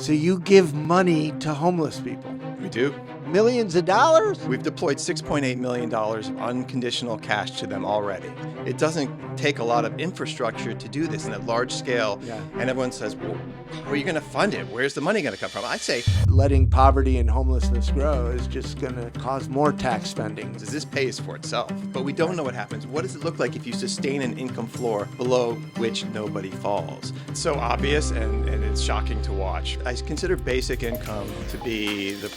So you give money to homeless people? We do. Millions of dollars? We've deployed $6.8 million of unconditional cash to them already. It doesn't take a lot of infrastructure to do this in a large scale. Yeah. And everyone says, well, how are you going to fund it? Where's the money going to come from? I'd say, Letting poverty and homelessness grow is just going to cause more tax spending. this pays for itself. But we don't know what happens. What does it look like if you sustain an income floor below which nobody falls? It's so obvious and it's shocking to watch. I consider basic income to be the...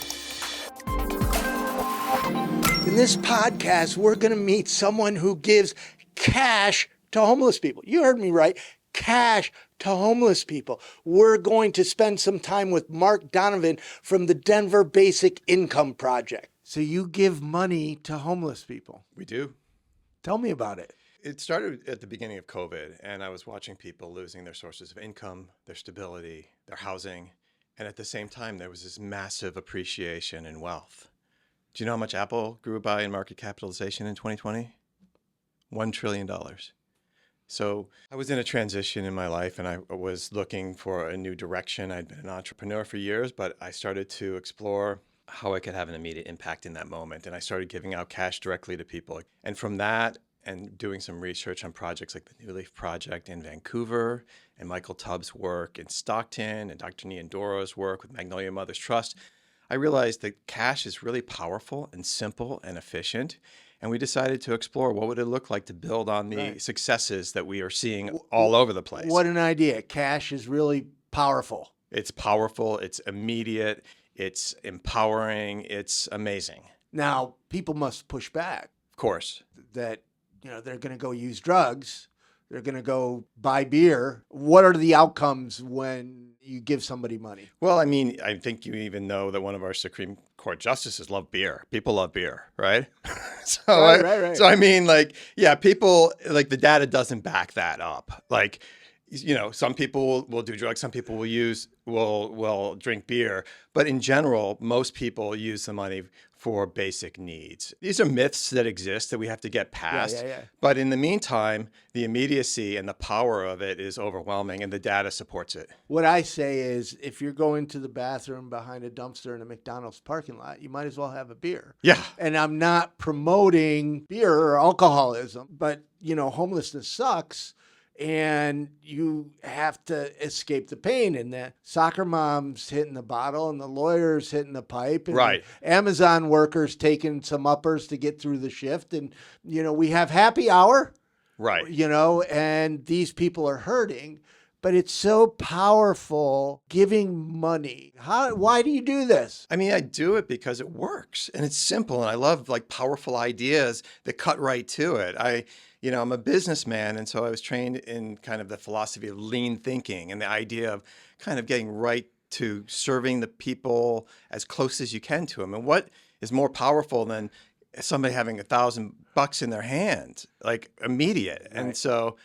In this podcast, we're going to meet someone who gives cash to homeless people. You heard me right. Cash to homeless people. We're going to spend some time with Mark Donovan from the Denver Basic Income Project. So you give money to homeless people? We do. Tell me about it. It started at the beginning of COVID, and I was watching people losing their sources of income, their stability, their housing, and at the same time, there was this massive appreciation in wealth. Do you know how much Apple grew by in market capitalization in 2020? $1 trillion. So I was in a transition in my life, and I was looking for a new direction. I'd been an entrepreneur for years, but I started to explore how I could have an immediate impact in that moment. And I started giving out cash directly to people. And from that, and doing some research on projects like the New Leaf Project in Vancouver, and Michael Tubbs' work in Stockton, and Dr. Niandoro's work with Magnolia Mothers Trust, I realized that cash is really powerful and simple and efficient. And we decided to explore what would it look like to build on the successes that we are seeing all over the place. What an idea. Cash is really powerful. It's powerful, it's immediate, it's empowering, it's amazing. Now, people must push back. Of course. That, they're going to go use drugs. They're going to go buy beer. What are the outcomes when you give somebody money? Well, I mean, I think you even know that one of our Supreme Court justices love beer. People love beer, right? Right. So I mean, people, the data doesn't back that up. Some people will do drugs, some people will drink beer, but in general, most people use the money for basic needs. These are myths that exist that we have to get past. Yeah. But in the meantime, the immediacy and the power of it is overwhelming, and the data supports it. What I say is, if you're going to the bathroom behind a dumpster in a McDonald's parking lot, you might as well have a beer. Yeah. And I'm not promoting beer or alcoholism, but, homelessness sucks. And you have to escape the pain, and the soccer mom's hitting the bottle and the lawyer's hitting the pipe, and right. the Amazon workers taking some uppers to get through the shift. And, we have happy hour, right. And these people are hurting, but it's so powerful giving money. Why do you do this? I mean, I do it because it works and it's simple. And I love powerful ideas that cut right to it. I'm a businessman, and so I was trained in kind of the philosophy of lean thinking and the idea of kind of getting right to serving the people as close as you can to them. And what is more powerful than somebody having $1,000 in their hand, immediate? Right. And so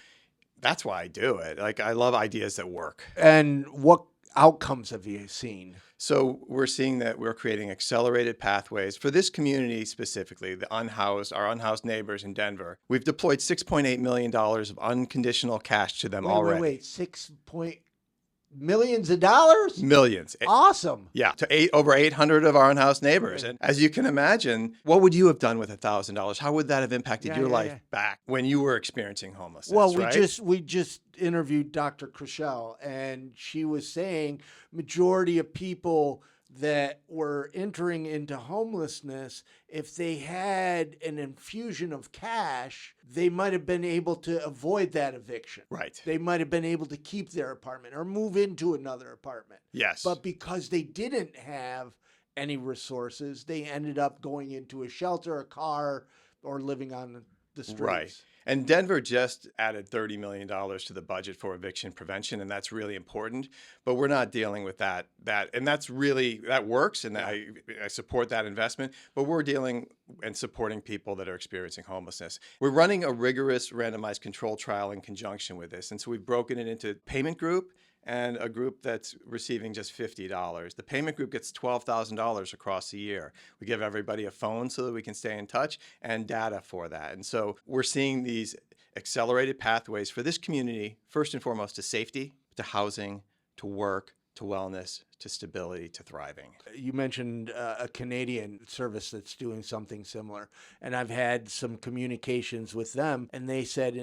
that's why I do it. I love ideas that work. And what outcomes have you seen? So we're seeing that we're creating accelerated pathways for this community specifically, our unhoused neighbors in Denver. We've deployed $6.8 million of unconditional cash to them already. Wait, millions of dollars? Millions. Awesome. Yeah, to over 800 of our unhoused neighbors. And as you can imagine, what would you have done with $1,000? How would that have impacted your life back when you were experiencing homelessness? Well, we just interviewed Dr. Chriselle, and she was saying majority of people that were entering into homelessness, if they had an infusion of cash, they might have been able to avoid that eviction. Right. They might have been able to keep their apartment or move into another apartment. Yes. But because they didn't have any resources, they ended up going into a shelter, a car, or living on the streets. Right. And Denver just added $30 million to the budget for eviction prevention, and that's really important. But we're not dealing with that. And that works, and I support that investment. But we're dealing and supporting people that are experiencing homelessness. We're running a rigorous randomized control trial in conjunction with this. And so we've broken it into payment group and a group that's receiving just $50. The payment group gets $12,000 across the year. We give everybody a phone so that we can stay in touch and data for that. And so we're seeing these accelerated pathways for this community, first and foremost, to safety, to housing, to work, to wellness, to stability, to thriving. You mentioned a Canadian service that's doing something similar, and I've had some communications with them, and they said,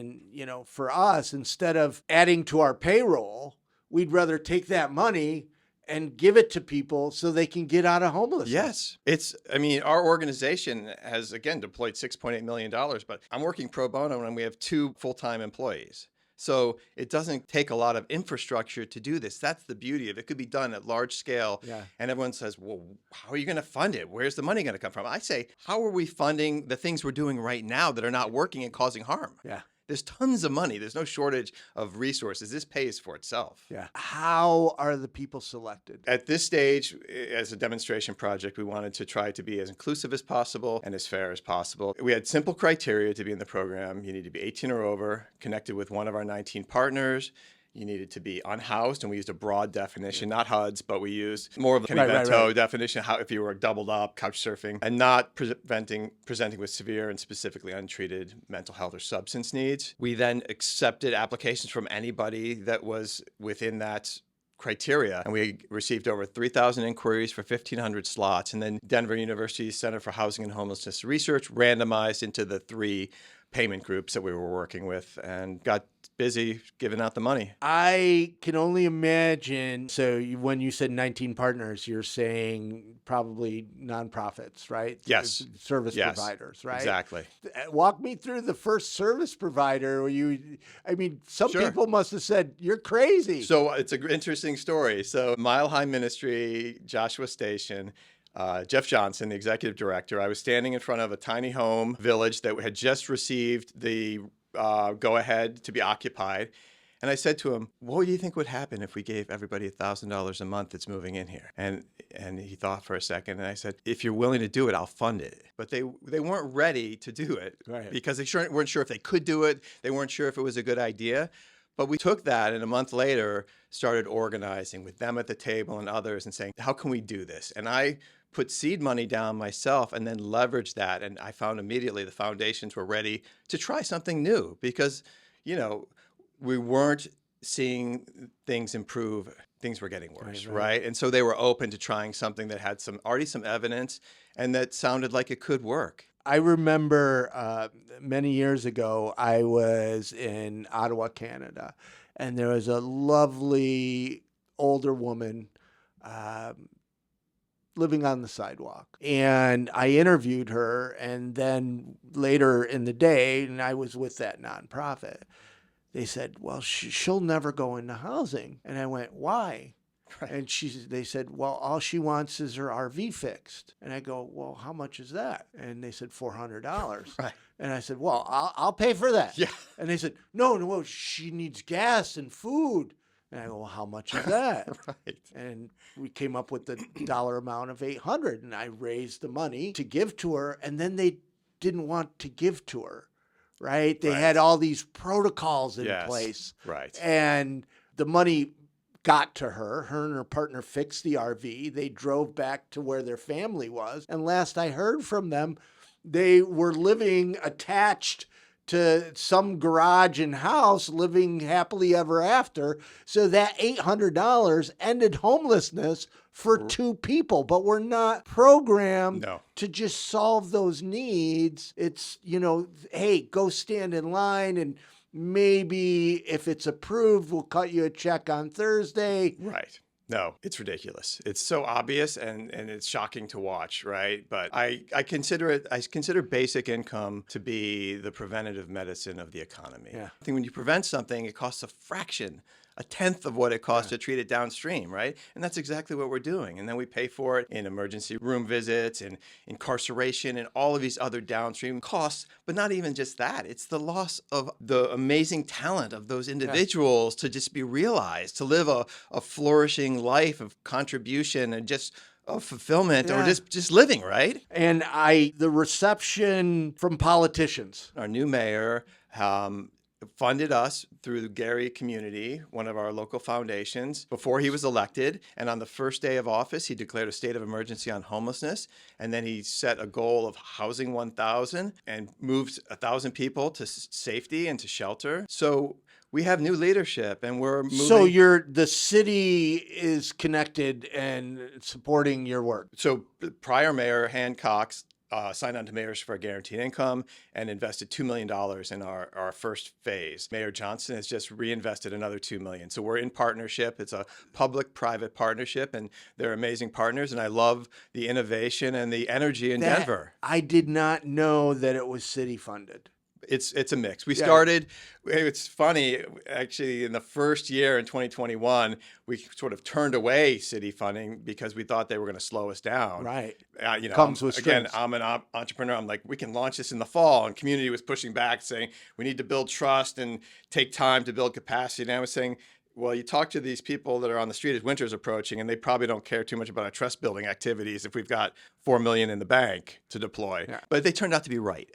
for us, instead of adding to our payroll, we'd rather take that money and give it to people so they can get out of homelessness. Yes. Our organization has, again, deployed $6.8 million, but I'm working pro bono and we have 2 full-time employees. So it doesn't take a lot of infrastructure to do this. That's the beauty of it. It could be done at large scale. Yeah. And everyone says, well, how are you going to fund it? Where's the money going to come from? I say, how are we funding the things we're doing right now that are not working and causing harm? Yeah. There's tons of money. There's no shortage of resources. This pays for itself. Yeah. How are the people selected? At this stage, as a demonstration project, we wanted to try to be as inclusive as possible and as fair as possible. We had simple criteria to be in the program. You need to be 18 or over, connected with one of our 19 partners. You needed to be unhoused, and we used a broad definition, not HUDs, but we used more of a Kenny definition, how if you were doubled up, couch surfing, and not presenting with severe and specifically untreated mental health or substance needs. We then accepted applications from anybody that was within that criteria, and we received over 3,000 inquiries for 1,500 slots. And then Denver University Center for Housing and Homelessness Research randomized into the 3 payment groups that we were working with and got busy giving out the money. I can only imagine. So when you said 19 partners, you're saying probably nonprofits, right? Yes. Service providers, right? Exactly. Walk me through the first service provider. Some Sure. people must have said, you're crazy. So it's an interesting story. So Mile High Ministry, Joshua Station, Jeff Johnson, the executive director, I was standing in front of a tiny home village that had just received the go-ahead to be occupied. And I said to him, what do you think would happen if we gave everybody $1,000 a month that's moving in here? And he thought for a second, and I said, if you're willing to do it, I'll fund it. But they weren't ready to do it, right, because they weren't sure if they could do it. They weren't sure if it was a good idea. But we took that and a month later started organizing with them at the table and others and saying, how can we do this? And I put seed money down myself and then leveraged that. And I found immediately the foundations were ready to try something new because, we weren't seeing things improve. Things were getting worse, right? And so they were open to trying something that had already some evidence and that sounded like it could work. I remember many years ago, I was in Ottawa, Canada, and there was a lovely older woman living on the sidewalk. And I interviewed her, and then later in the day, and I was with that nonprofit, they said, well, she'll never go into housing. And I went, why? Right. And they said, well, all she wants is her RV fixed. And I go, well, how much is that? And they said, $400. Right. And I said, well, I'll pay for that. Yeah. And they said, no, she needs gas and food. And I go, well, how much is that? Right. And we came up with the dollar amount of $800. And I raised the money to give to her. And then they didn't want to give to her, right? They had all these protocols in place. Right. And the money got to her. Her and her partner fixed the RV. They drove back to where their family was. And last I heard from them, they were living attached to some garage and house, living happily ever after. So that $800 ended homelessness for 2 people, but we're not programmed to just solve those needs. It's, hey, go stand in line, and maybe if it's approved, we'll cut you a check on Thursday. Right. No, it's ridiculous. It's so obvious and it's shocking to watch, right? But I consider basic income to be the preventative medicine of the economy. Yeah. I think when you prevent something, it costs a fraction, a tenth of what it costs to treat it downstream, right? And that's exactly what we're doing. And then we pay for it in emergency room visits and incarceration and all of these other downstream costs. But not even just that. It's the loss of the amazing talent of those individuals to just be realized, to live a flourishing life of contribution and just of fulfillment or just living, right? And the reception from politicians. Our new mayor funded us through the Gary community, one of our local foundations, before he was elected. And on the first day of office, he declared a state of emergency on homelessness. And then he set a goal of housing 1,000 and moved 1,000 people to safety and to shelter. So We have new leadership, and we're moving. So the city is connected and supporting your work. So prior mayor Hancock signed on to Mayors for a Guaranteed Income and invested $2 million in our first phase. Mayor Johnson has just reinvested another $2 million. So we're in partnership. It's a public-private partnership, and they're amazing partners. And I love the innovation and the energy in Denver. I did not know that it was city funded. It's a mix. We started, it's funny, actually, in the first year in 2021, we sort of turned away city funding because we thought they were going to slow us down. Right. Comes with strings. Again, I'm an entrepreneur. I'm like, we can launch this in the fall. And community was pushing back, saying, we need to build trust and take time to build capacity. And I was saying, well, you talk to these people that are on the street as winter's approaching, and they probably don't care too much about our trust building activities if we've got $4 million in the bank to deploy. Yeah. But they turned out to be right.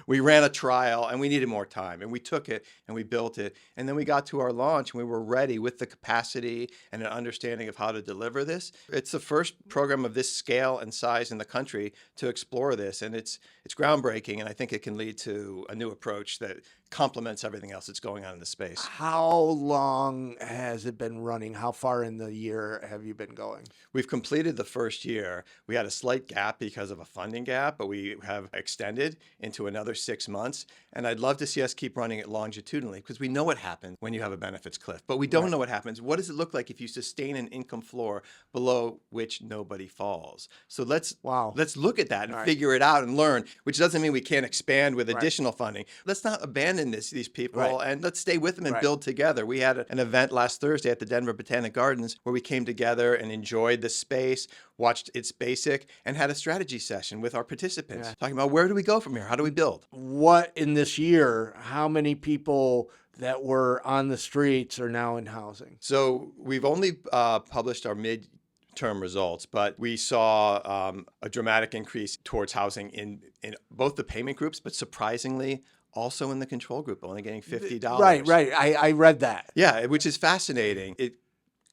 We ran a trial and we needed more time, and we took it and we built it. And then we got to our launch and we were ready with the capacity and an understanding of how to deliver this. It's the first program of this scale and size in the country to explore this. And it's groundbreaking. And I think it can lead to a new approach that complements everything else that's going on in the space. How long has it been running? How far in the year have you been going? We've completed the first year. We had a slight gap because of a funding gap, but we have extended into another 6 months. And I'd love to see us keep running it longitudinally, because we know what happens when you have a benefits cliff, but we don't know what happens. What does it look like if you sustain an income floor below which nobody falls? So let's look at that and figure it out and learn, which doesn't mean we can't expand with additional funding. Let's not abandon these people, and let's stay with them and build together. We had an event last Thursday at the Denver Botanic Gardens where we came together and enjoyed the space, watched It's Basic, and had a strategy session with our participants, talking about where do we go from here? How do we build? What in this year, how many people that were on the streets are now in housing? So we've only published our mid-term results, but we saw a dramatic increase towards housing in both the payment groups, but surprisingly, also in the control group, only getting $50. Right. I read that. Yeah, which is fascinating. It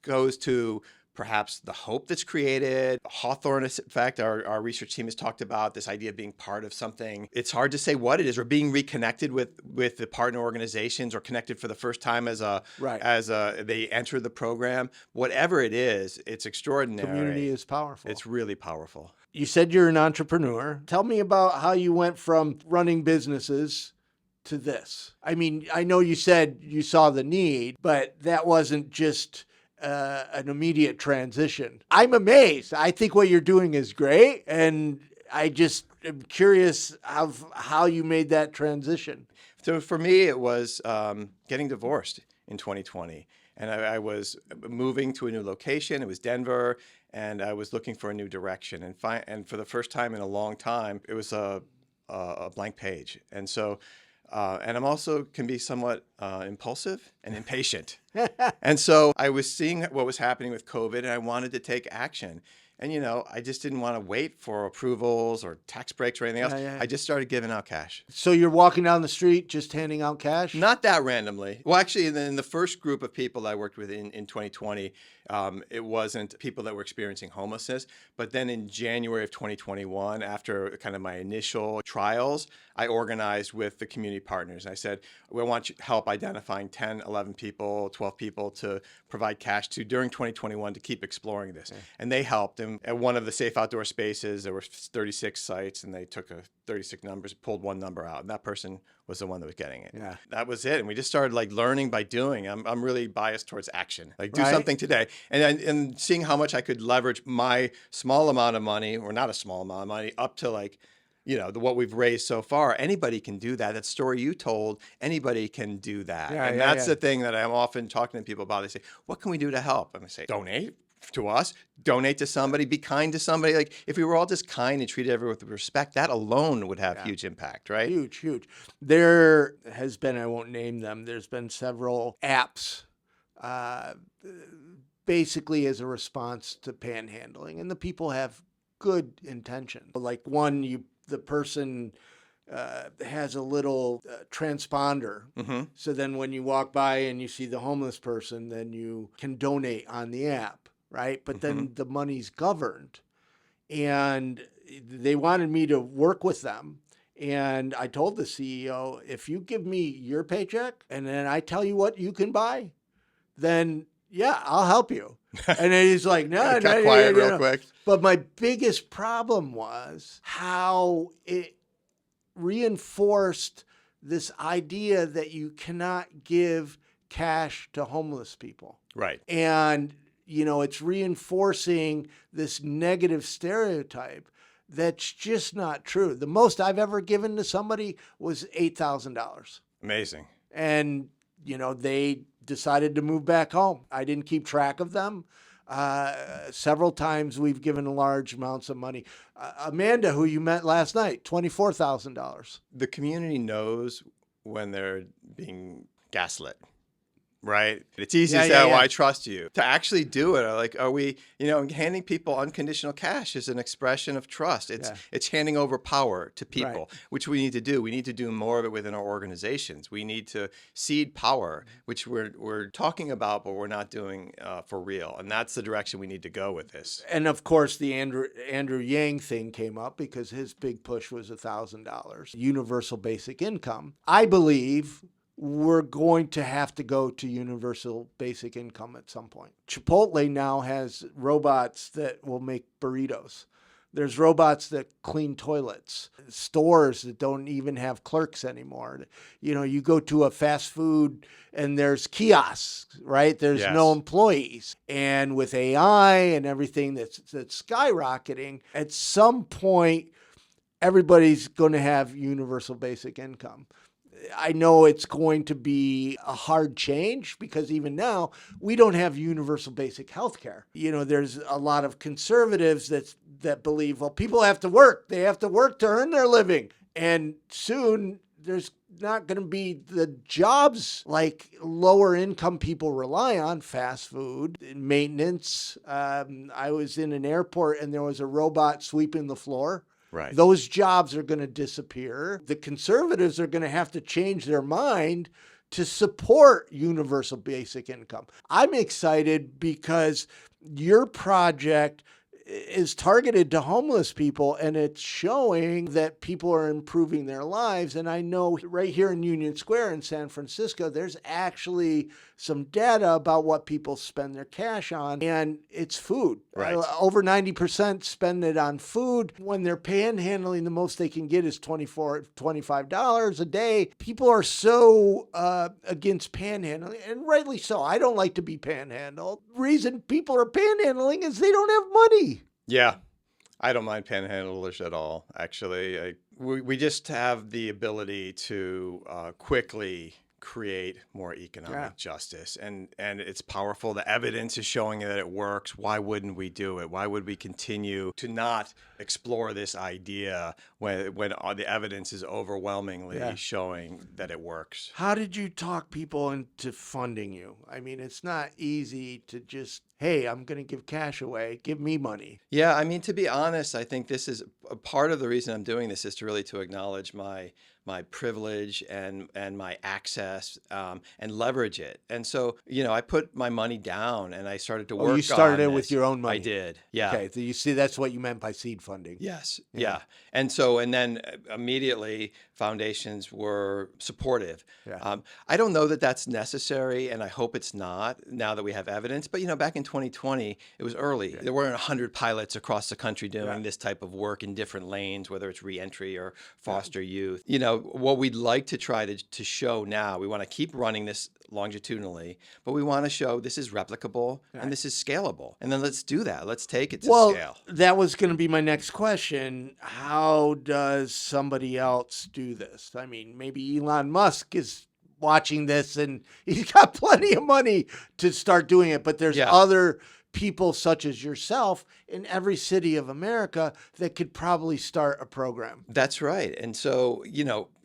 goes to perhaps the hope that's created. Hawthorne effect, our research team has talked about this idea of being part of something. It's hard to say what it is, or being reconnected with the partner organizations, or connected for the first time as they enter the program. Whatever it is, it's extraordinary. Community is powerful. It's really powerful. You said you're an entrepreneur. Tell me about how you went from running businesses to this. I mean, I know you said you saw the need, but that wasn't just an immediate transition. I'm amazed. I think what you're doing is great, and I just am curious of how you made that transition. So for me, it was getting divorced in 2020. And I was moving to a new location. It was Denver, and I was looking for a new direction. And for the first time in a long time, it was a blank page. And so and I'm also can be somewhat impulsive and impatient. And so I was seeing what was happening with COVID, and I wanted to take action. And, I just didn't want to wait for approvals or tax breaks or anything else. I just started giving out cash. So you're walking down the street just handing out cash? Not that randomly. Well, actually, in the first group of people I worked with in 2020, it wasn't people that were experiencing homelessness. But then in January of 2021, after kind of my initial trials, I organized with the community partners. I said, we want help identifying 10, 11 people, 12 people to provide cash to during 2021 to keep exploring this. Yeah. And they helped. And at one of the safe outdoor spaces, there were 36 sites, and they took 36 numbers, pulled one number out, and that person was the one that was getting it. Yeah. That was it. And we just started learning by doing. I'm really biased towards action. Do something today. And seeing how much I could leverage my small amount of money, or not a small amount of money, up to what we've raised so far. Anybody can do that. That story you told, anybody can do that. That's the thing that I'm often talking to people about. They say, what can we do to help? And I say, donate to us, donate to somebody, be kind to somebody. If we were all just kind and treated everyone with respect, that alone would have huge impact, right? Huge. There has been, I won't name them, there's been several apps basically as a response to panhandling, and the people have good intention. Like the person has a little transponder. Mm-hmm. So then when you walk by and you see the homeless person, then you can donate on the app, right? But then the money's governed. And they wanted me to work with them And I told the CEO, if you give me your paycheck and then I tell you what you can buy, then yeah, I'll help you. And then he's like, no, It no, got no, quiet no, real no. quick. But my biggest problem was how it reinforced this idea that you cannot give cash to homeless people. Right. And, it's reinforcing this negative stereotype that's just not true. The most I've ever given to somebody was $8,000. Amazing. And, they decided to move back home. I didn't keep track of them. Several times we've given large amounts of money. Amanda, who you met last night, $24,000. The community knows when they're being gaslit, right? It's easy to say, oh, I trust you. To actually do it, like, are we, handing people unconditional cash is an expression of trust. It's handing over power to people, which we need to do. We need to do more of it within our organizations. We need to cede power, which we're talking about, but we're not doing for real. And that's the direction we need to go with this. And of course, the Andrew Yang thing came up because his big push was $1,000, universal basic income. I believe we're going to have to go to universal basic income at some point. Chipotle now has robots that will make burritos. There's robots that clean toilets. Stores that don't even have clerks anymore. You go to a fast food and there's kiosks, right? There's no employees. And with AI and everything that's skyrocketing, at some point, everybody's going to have universal basic income. I know it's going to be a hard change because even now we don't have universal basic health care. There's a lot of conservatives that believe, well, people have to work. They have to work to earn their living. And soon there's not going to be the jobs like lower income people rely on, fast food, maintenance. I was in an airport and there was a robot sweeping the floor. Right. Those jobs are going to disappear. The conservatives are going to have to change their mind to support universal basic income. I'm excited because your project is targeted to homeless people and it's showing that people are improving their lives. And I know right here in Union Square in San Francisco, there's actually some data about what people spend their cash on, and it's food. Right. Over 90% spend it on food. When they're panhandling, the most they can get is $25 a day. People are so against panhandling, and rightly so. I don't like to be panhandled. The reason people are panhandling is they don't have money. Yeah. I don't mind panhandlers at all, actually. We just have the ability to quickly create more economic justice. And it's powerful. The evidence is showing that it works. Why wouldn't we do it? Why would we continue to not explore this idea when all the evidence is overwhelmingly showing that it works? How did you talk people into funding you? I mean, it's not easy to just, hey, I'm going to give cash away. Give me money. Yeah, I mean, to be honest, I think this is a part of the reason I'm doing this is to really to acknowledge my privilege and my access and leverage it. And so, I put my money down and I started to work on you started it this. with your own money? I did. Yeah. Okay. So you see, that's what you meant by seed funding. Yes. Yeah. And so, and then immediately foundations were supportive. Yeah. I don't know that that's necessary, and I hope it's not now that we have evidence. But, back in 2020, it was early. Yeah. There weren't 100 pilots across the country doing this type of work in different lanes, whether it's reentry or foster youth. What we'd like to try to show now, we want to keep running this longitudinally, but we want to show this is replicable and this is scalable. And then let's do that. Let's take it to scale. That was going to be my next question. How does somebody else do this? I mean, maybe Elon Musk is watching this and he's got plenty of money to start doing it, but there's other people such as yourself in every city of America that could probably start a program. That's right. And so,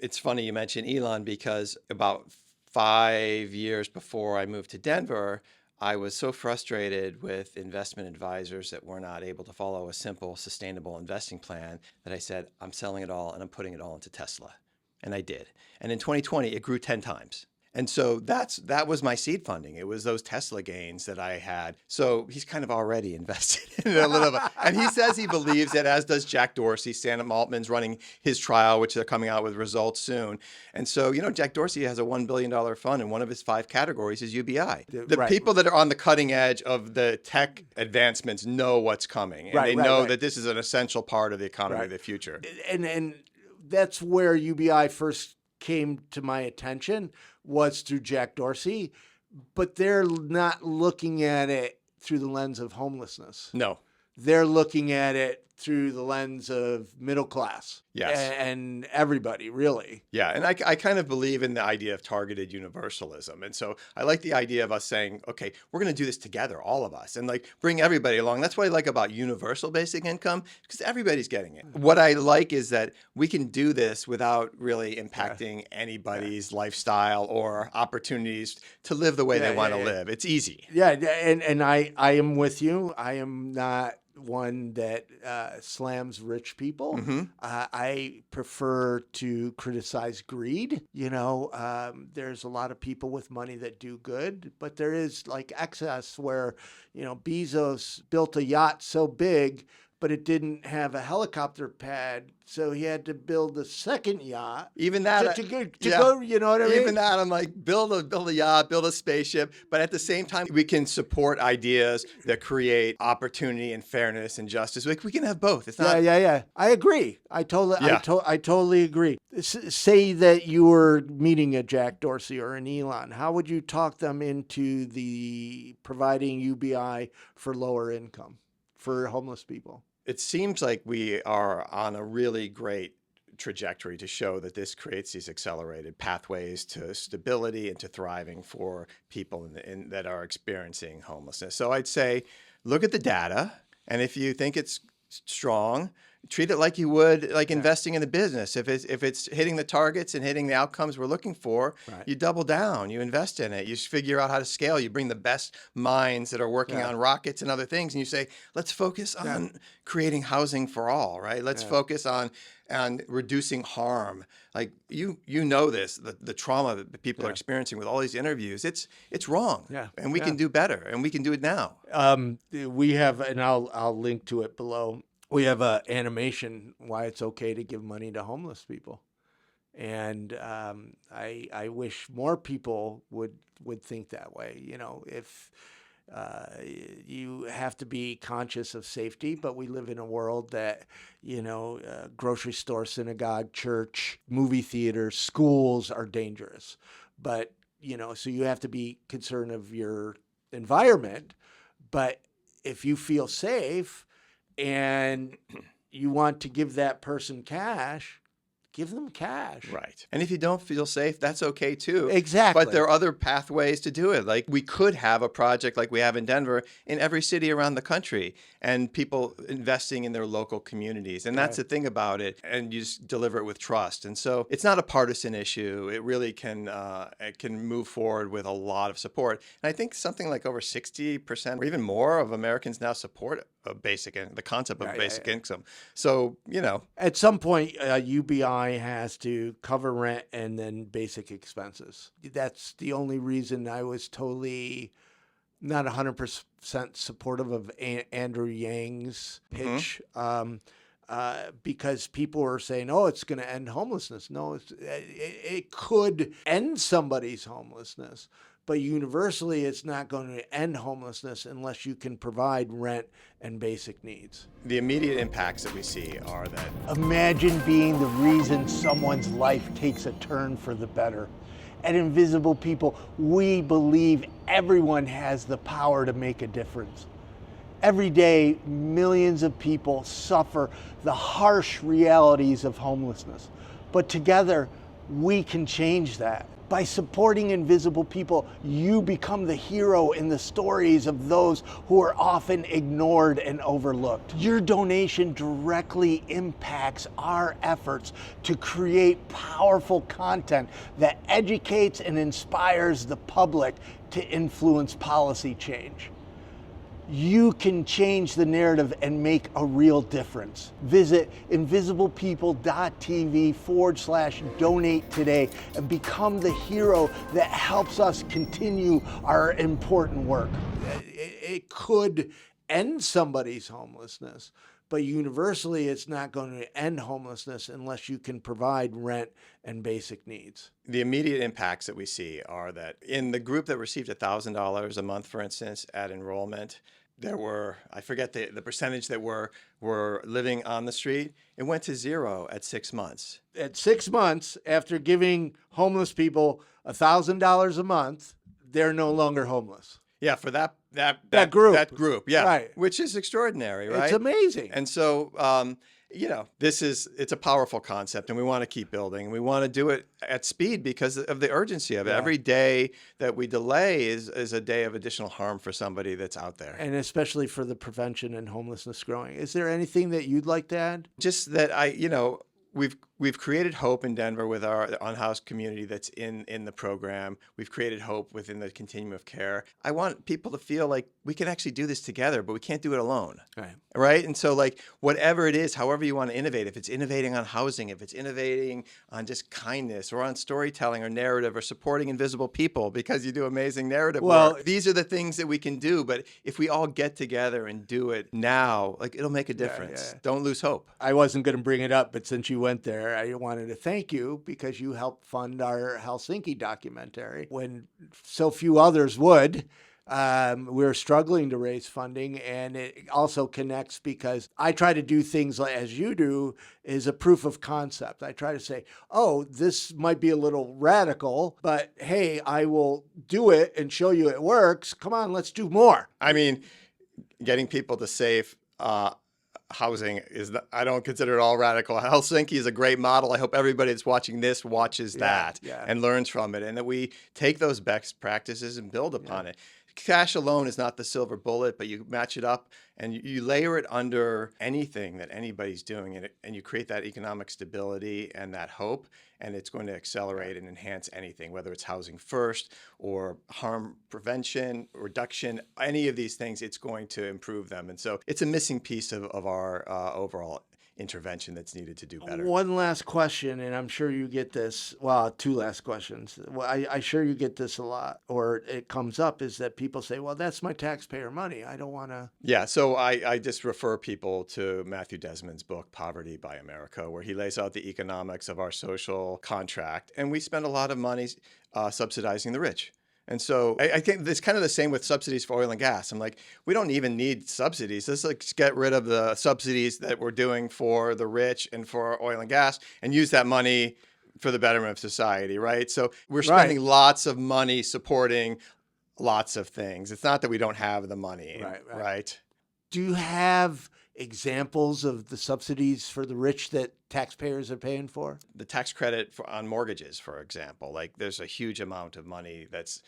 it's funny you mentioned Elon because about 5 years before I moved to Denver, I was so frustrated with investment advisors that were not able to follow a simple, sustainable investing plan that I said, I'm selling it all and I'm putting it all into Tesla. And I did. And in 2020, it grew 10 times. And so that was my seed funding. It was those Tesla gains that I had. So he's kind of already invested in it a little bit. And he says he believes it, as does Jack Dorsey. Sam Altman's running his trial, which they're coming out with results soon. And so, Jack Dorsey has a $1 billion fund, and one of his 5 categories is UBI. The people that are on the cutting edge of the tech advancements know what's coming. And they know that this is an essential part of the economy of the future. And that's where UBI first came to my attention, was through Jack Dorsey, but they're not looking at it through the lens of homelessness. No. They're looking at it through the lens of middle class. Yes. And everybody, really. Yeah. And I kind of believe in the idea of targeted universalism. And so I like the idea of us saying, okay, we're going to do this together, all of us, and like bring everybody along. That's what I like about universal basic income, because everybody's getting it. What I like is that we can do this without really impacting anybody's lifestyle or opportunities to live the way they want to live. It's easy. Yeah. And I am with you. I am not one that slams rich people. Mm-hmm. I prefer to criticize greed. There's a lot of people with money that do good, but there is like excess where, Bezos built a yacht so big, but it didn't have a helicopter pad, so he had to build a second yacht. Even that, to go, you know what I mean? Even that, I'm like, build a yacht, build a spaceship, but at the same time, we can support ideas that create opportunity and fairness and justice. We can have both. It's not. Yeah. I agree. I totally agree. Say that you were meeting a Jack Dorsey or an Elon. How would you talk them into the providing UBI for lower income, for homeless people? It seems like we are on a really great trajectory to show that this creates these accelerated pathways to stability and to thriving for people that are experiencing homelessness. So I'd say, look at the data, and if you think it's strong, treat it like you would investing in a business. If it's hitting the targets and hitting the outcomes we're looking for, you double down, you invest in it, you figure out how to scale, you bring the best minds that are working on rockets and other things, and you say, let's focus on creating housing for all, right? Let's focus on reducing harm. Like you know this, the trauma that people are experiencing with all these interviews, it's wrong. And we can do better, and we can do it now. We have, and I'll link to it below. We have an animation why it's okay to give money to homeless people, and I wish more people would think that way. If you have to be conscious of safety, but we live in a world that grocery store, synagogue, church, movie theater, schools are dangerous. But so you have to be concerned of your environment. But if you feel safe and you want to give that person cash, give them cash. Right. And if you don't feel safe, that's okay too. Exactly. But there are other pathways to do it. Like we could have a project like we have in Denver in every city around the country, and people investing in their local communities. And that's the thing about it. And you just deliver it with trust. And so it's not a partisan issue. It really can move forward with a lot of support. And I think something like over 60% or even more of Americans now support the concept of basic income. So, at some point, UBI has to cover rent and then basic expenses. That's the only reason I was totally not 100% supportive of Andrew Yang's pitch, because people are saying, "Oh, it's going to end homelessness." No, it could end somebody's homelessness. But universally, it's not going to end homelessness unless you can provide rent and basic needs. The immediate impacts that we see are that... Imagine being the reason someone's life takes a turn for the better. At Invisible People, we believe everyone has the power to make a difference. Every day, millions of people suffer the harsh realities of homelessness. But together, we can change that. By supporting Invisible People, you become the hero in the stories of those who are often ignored and overlooked. Your donation directly impacts our efforts to create powerful content that educates and inspires the public to influence policy change. you can change the narrative and make a real difference. Visit invisiblepeople.tv/donate today and become the hero that helps us continue our important work. It could end somebody's homelessness, but universally it's not going to end homelessness unless you can provide rent and basic needs. The immediate impacts that we see are that in the group that received $1,000 a month, for instance, at enrollment, there were, I forget the percentage that were living on the street. It went to 0 at 6 months. At 6 months, after giving homeless people $1,000 a month, they're no longer homeless. Yeah, for that group. That group, yeah. Right. Which is extraordinary, right? It's amazing. And so, it's a powerful concept, and we want to keep building. And we want to do it at speed because of the urgency of it. Yeah. Every day that we delay is a day of additional harm for somebody that's out there. And especially for the prevention and homelessness growing. Is there anything that you'd like to add? Just that we've created hope in Denver with our unhoused community that's in the program. We've created hope within the continuum of care. I want people to feel like we can actually do this together, but we can't do it alone. Right? And so whatever it is, however you want to innovate, if it's innovating on housing, if it's innovating on just kindness or on storytelling or narrative or supporting invisible people because you do amazing narrative work. These are the things that we can do. But if we all get together and do it now, it'll make a difference. Don't lose hope. I wasn't going to bring it up, but since you went there, I wanted to thank you because you helped fund our Helsinki documentary when so few others would. We're struggling to raise funding, and it also connects because I try to do things as you do, is a proof of concept. I try to say, oh, this might be a little radical, but hey, I will do it and show you it works. Come on, let's do more. I mean, getting people to safe housing I don't consider it all radical. Helsinki is a great model. I hope everybody that's watching this watches that and learns from it, and that we take those best practices and build upon it. Cash alone is not the silver bullet, but you match it up and you layer it under anything that anybody's doing, and you create that economic stability and that hope, and it's going to accelerate and enhance anything, whether it's housing first or harm prevention, reduction, any of these things, it's going to improve them. And so it's a missing piece of our overall intervention that's needed to do better. One last question, and I'm sure you get this. Well, two last questions. Well, I sure you get this a lot, or it comes up, is that people say, well, that's my taxpayer money. I don't want to. Yeah, so I just refer people to Matthew Desmond's book, Poverty by America, where he lays out the economics of our social contract. And we spend a lot of money subsidizing the rich. And so I think it's kind of the same with subsidies for oil and gas. I'm like, we don't even need subsidies. Let's get rid of the subsidies that we're doing for the rich and for oil and gas and use that money for the betterment of society, right? So we're spending lots of money supporting lots of things. It's not that we don't have the money, right? Do you have examples of the subsidies for the rich that taxpayers are paying for? The tax credit on mortgages, for example, there's a huge amount of money that's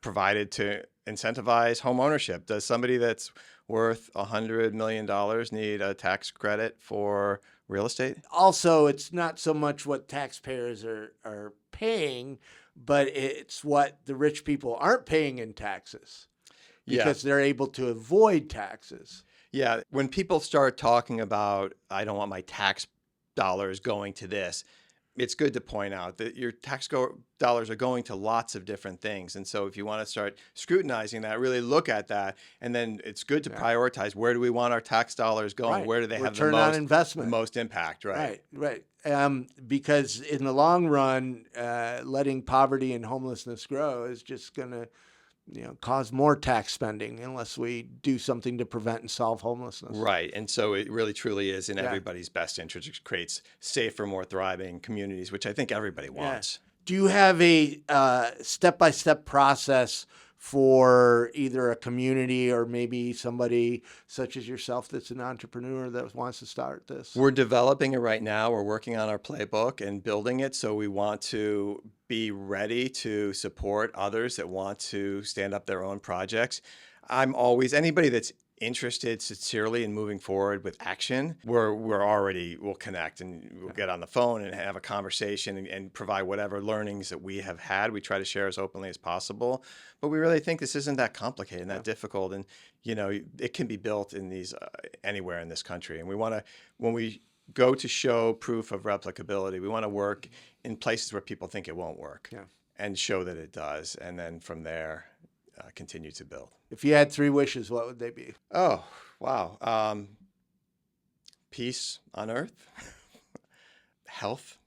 provided to incentivize home ownership. Does somebody that's worth $100 million need a tax credit for real estate? Also, it's not so much what taxpayers are paying, but it's what the rich people aren't paying in taxes because they're able to avoid taxes. Yeah. When people start talking about, I don't want my tax dollars going to this, it's good to point out that your tax dollars are going to lots of different things. And so if you want to start scrutinizing that, really look at that. And then it's good to prioritize, where do we want our tax dollars going? Where do they have Return on investment. The most impact, right? Right. Because in the long run, letting poverty and homelessness grow is just going to cause more tax spending unless we do something to prevent and solve homelessness. Right. And so it really truly is in everybody's best interest. It creates safer, more thriving communities, which I think everybody wants. Do you have a step-by-step process for either a community or maybe somebody such as yourself that's an entrepreneur that wants to start this? We're developing it right now. We're working on our playbook and building it. So we want to be ready to support others that want to stand up their own projects. Anybody that's interested sincerely in moving forward with action, we'll connect and we'll get on the phone and have a conversation and provide whatever learnings that we have had. We try to share as openly as possible, but we really think this isn't that complicated and that difficult. And, it can be built in these anywhere in this country. And when we go to show proof of replicability, we want to work in places where people think it won't work and show that it does. And then from there, continue to build. If you had 3 wishes, what would they be? Oh, wow. Peace on earth, health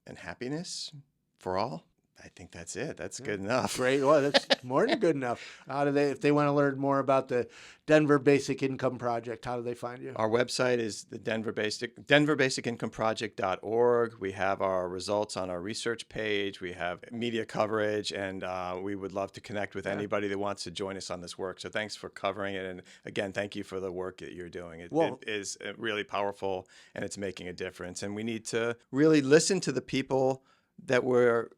and happiness for all. I think that's it. That's good enough. Great. Well, that's more than good enough. If they want to learn more about the Denver Basic Income Project, how do they find you? Our website is the denverbasicincomeproject.org. We have our results on our research page. We have media coverage, and we would love to connect with anybody that wants to join us on this work. So thanks for covering it. And again, thank you for the work that you're doing. It is really powerful, and it's making a difference. And we need to really listen to the people that we're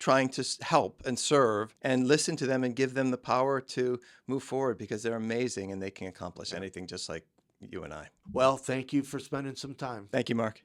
trying to help and serve, and listen to them and give them the power to move forward, because they're amazing and they can accomplish anything just like you and I. Well, thank you for spending some time. Thank you, Mark.